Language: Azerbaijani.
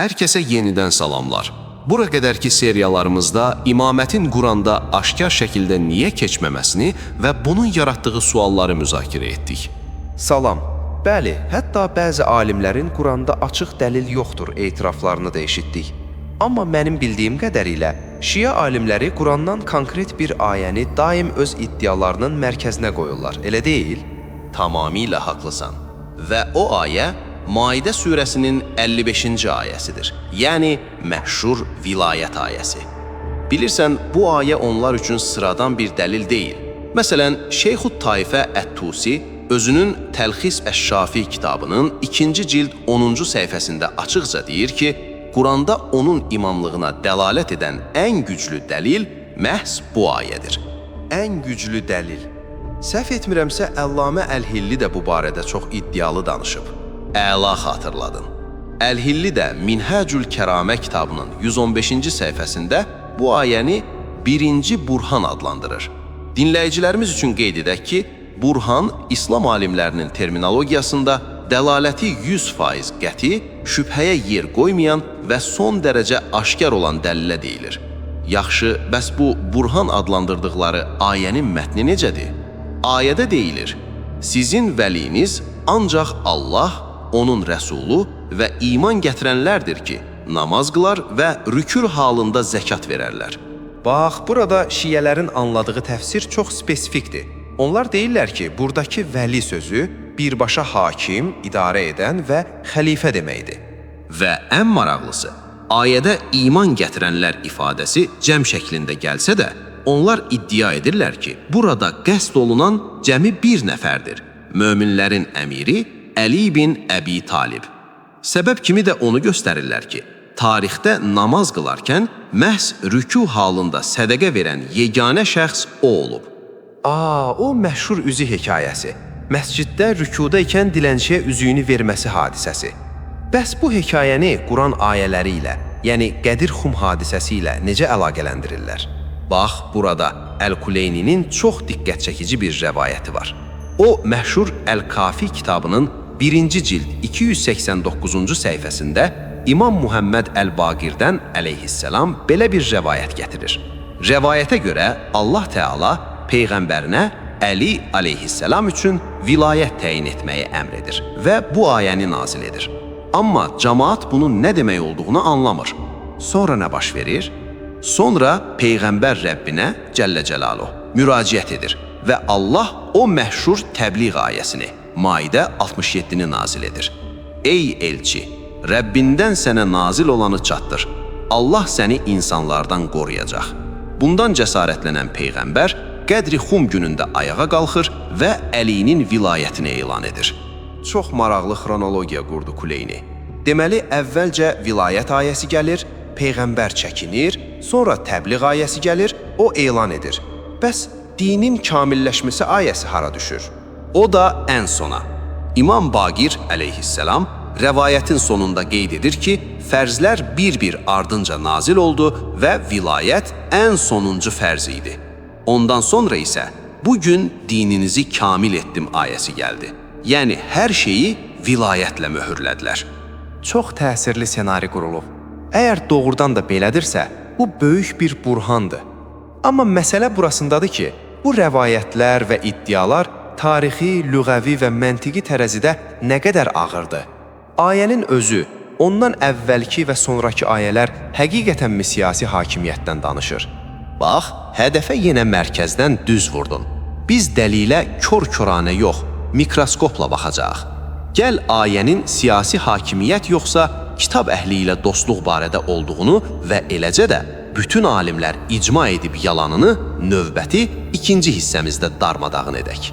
Hər kəsə yenidən salamlar. Bura qədərki seriyalarımızda imamətin Quranda aşkar şəkildə niyə keçməməsini və bunun yaratdığı sualları müzakirə etdik. Salam. Bəli, hətta bəzi alimlərin Quranda açıq dəlil yoxdur etiraflarını da eşitdik. Amma mənim bildiyim qədərilə, Şiə alimləri Qurandan konkret bir ayəni daim öz iddialarının mərkəzinə qoyurlar, elə deyil? Tamamilə haqlısan. Və o ayə Maidə surəsinin 55-ci ayəsidir. Yəni, məşhur vilayət ayəsi. Bilirsən, bu ayə onlar üçün sıradan bir dəlil deyil. Məsələn, Şeyxud Taifə Ət-Tusi özünün Təlxis Əş-Şafi kitabının 2-ci cild 10-cu səhifəsində açıqca deyir ki, Quranda onun imamlığına dəlalət edən ən güclü dəlil məhz bu ayədir. Ən güclü dəlil. Səhv etmirəmsə, Əllamə Əl-Hilli də bu barədə çox iddialı danışıb. Əla xatırladın. Əl-Hilli də Minhəcül Kəramə kitabının 115-ci səhifəsində bu ayəni birinci burhan adlandırır. Dinləyicilərimiz üçün qeyd edək ki, burhan İslam alimlərinin terminologiyasında dəlaləti 100% qəti, şübhəyə yer qoymayan və son dərəcə aşkar olan dəlilə deyilir. Yaxşı, bəs bu burhan adlandırdıqları ayənin mətni necədir? Ayədə deyilir, sizin vəliniz ancaq Allah, onun rəsulu və iman gətirənlərdir ki, namaz qılar və rükür halında zəkat verərlər. Bax, burada şiyələrin anladığı təfsir çox spesifikdir. Onlar deyirlər ki, buradakı vəli sözü birbaşa hakim, idarə edən və xəlifə deməkdir. Və ən maraqlısı, ayədə iman gətirənlər ifadəsi cəm şəklində gəlsə də, onlar iddia edirlər ki, burada qəsd olunan cəmi bir nəfərdir. Möminlərin əmiri Əli bin Əbi Talib. Səbəb kimi də onu göstərirlər ki, tarixdə namaz qılarkən məhz rükû halında sədəqə verən yeganə şəxs o olub. O məşhur üzü hekayəsi. Məsciddə rükuda ikən dilənçiyə üzüyünü verməsi hadisəsi. Bəs bu hekayəni Quran ayələri ilə, yəni Qədir Xum hadisəsi ilə necə əlaqələndirirlər? Bax, burada Əl-Kuleyninin çox diqqət çəkici bir rəvayəti var. O, məşhur Əl-Kafi kitabının 1-ci cild 289-cu səhifəsində İmam Muhammed Əl-Baqirdən əleyhissalam belə bir rəvayət gətirir. Rəvayətə görə Allah Teala Peyğəmbərinə Əli əleyhissalam üçün vilayət təyin etməyi əmr edir və bu ayəni nazil edir. Amma cəmaət bunun nə demək olduğunu anlamır. Sonra nə baş verir? Sonra Peyğəmbər Rəbbinə Cəllə Cəlaluhu müraciət edir və Allah o məşhur təbliğ ayəsini, Maidə 67-ni nazil edir. Ey elçi, Rəbbindən sənə nazil olanı çatdır. Allah səni insanlardan qoruyacaq. Bundan cəsarətlənən Peyğəmbər Qədri Xum günündə ayağa qalxır və Əlinin vilayətini elan edir. Çox maraqlı xronologiya qurdu Kuleyni. Deməli, əvvəlcə vilayət ayəsi gəlir, Peyğəmbər çəkinir, sonra təbliğ ayəsi gəlir, o elan edir. Bəs dinin kamilləşməsi ayəsi hara düşür? O da ən sona. İmam Baqir əleyhissalam rəvayətin sonunda qeyd edir ki, fərzlər bir-bir ardınca nazil oldu və vilayət ən sonuncu fərz idi. Ondan sonra isə bugün dininizi kamil etdim ayəsi gəldi. Yəni, hər şeyi vilayətlə möhürlədilər. Çox təsirli senari qurulub. Əgər doğrudan da belədirsə, bu böyük bir burhandır. Amma məsələ burasındadır ki, bu rəvayətlər və iddialar tarixi, lüğəvi və məntiqi tərəzidə nə qədər ağırdır? Ayənin özü, ondan əvvəlki və sonraki ayələr həqiqətənmi siyasi hakimiyyətdən danışır? Bax, hədəfə yenə mərkəzdən düz vurdun. Biz dəlilə kör-köranə yox, mikroskopla baxacaq. Gəl ayənin siyasi hakimiyyət yoxsa kitab əhli ilə dostluq barədə olduğunu və eləcə də bütün alimlər icma edib yalanını növbəti 2-ci hissəmizdə darmadağın edək.